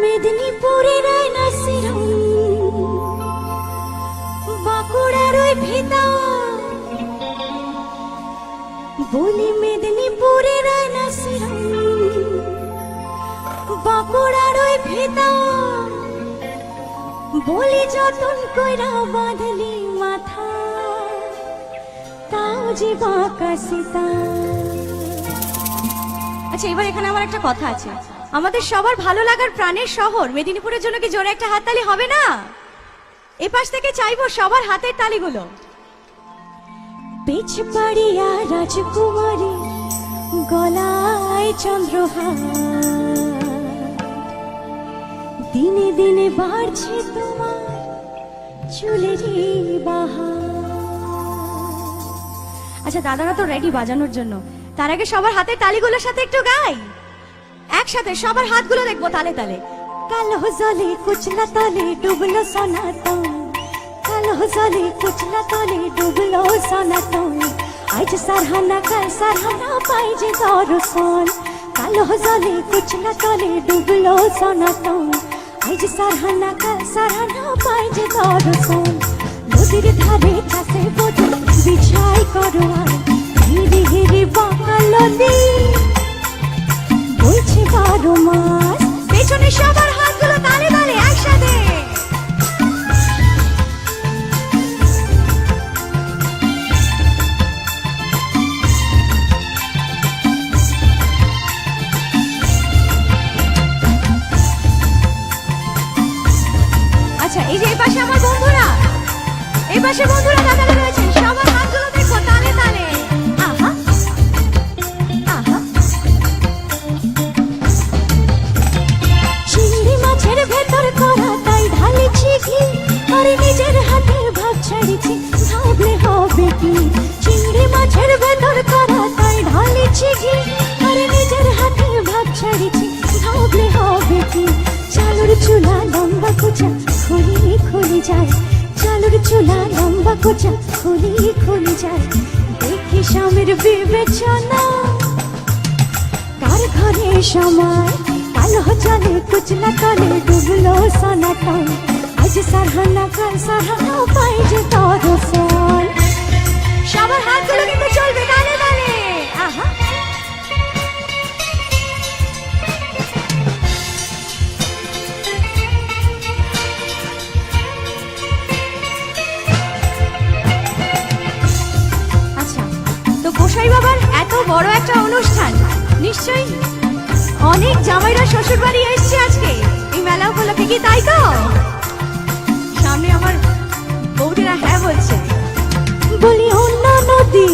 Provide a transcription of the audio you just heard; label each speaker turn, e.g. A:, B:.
A: মেদিনীপুরের আয়না সিরম বাঁকুড়ার ওই ভিতা বলি মেদিনীপুরের আয়না সিরম বাঁকুড়ার ওই ভিতা বলি যতন কইরা বাঁধলি মাথা তাও যে বাঁকা সীতা। আচ্ছা, এবার এখানে আমার একটা কথা আছে। আমাদের সবার ভালো লাগার প্রাণের শহর মেদিনীপুরের জন্য কি জোরে একটা হাততালি হবে না? এ পাশ থেকে চাইবো সবার হাতের তালিগুলো। পেছপাড়িয়া রাজকুমারী গলায় চন্দ্রহার, দিনে দিনে বাড়ছে তোমার চুলেরই বাহার। আচ্ছা, দাদারা তো রেডি বাজানোর জন্য, তার আগে সবার হাতের তালিগুলোর সাথে একটু গাই একসাথে। সবার হাতগুলো দেখবো তালে তালে। কালো জলে কুচলা তলে ডুবলো সনাতন, কালো জলে কুচলা তলে ডুবলো সনাতন, আজ সারহানা কাল সারহানা পাই যে দর্শন। কালো জলে কুচলা তলে ডুবলো সনাতন, আজ সারহানা কাল সারহানা পাই যে দর্শন। নদীর ধারে চাষে বোঝে বিছাই করোয়ার, হিরি হিরি বাঁকা নদী বইছে 12 মাস। পেছনে সবার হাতগুলো তালে তালে একসাথে। আচ্ছা, এই যে এই পাশে আমার বন্ধুরা, এই পাশে বন্ধুরা দাদারা রয়েছেন, সবার হাতগুলো দেখো তালে তালে। আহা আহা, চিংড়ি মাছের ভেতর করা তাই ঢালিছি ঘি, আর নিজের হাতে ভাগ ছাড়িছি ভাবলে হবে কি। চিংড়ি মাছের ভেতর করা তাই ঢালিছি ঘি, আর নিজের হাতে ভাগ ছাড়িছি ভাবলে হবে কি। চালুর চুলা লম্বা কোচা খুলি খুলি যায়, চালুর চুলা লম্বা কোচা খুলি খুলি যায়। দেখি স্বামীর বিবেচনা কার ঘরে সময়, কালো জলে কুচলা তলে ডুবলো সনাতন, আজ সারহানা কাল সারহানা পাই যে দর্শন। সবার হাতগুলো কিন্তু চলবে তালে তালে। আহা, গোসাই বাবার এত বড় একটা অনুষ্ঠান, নিশ্চয়ই অনেক জামাইরা শ্বশুর বাড়ি এসছে আজকে এই মেলা উপলক্ষে, কি তাই তো? সামনে আমার বৌদিরা হ্যাঁ বলছে। বলি অন্য নদী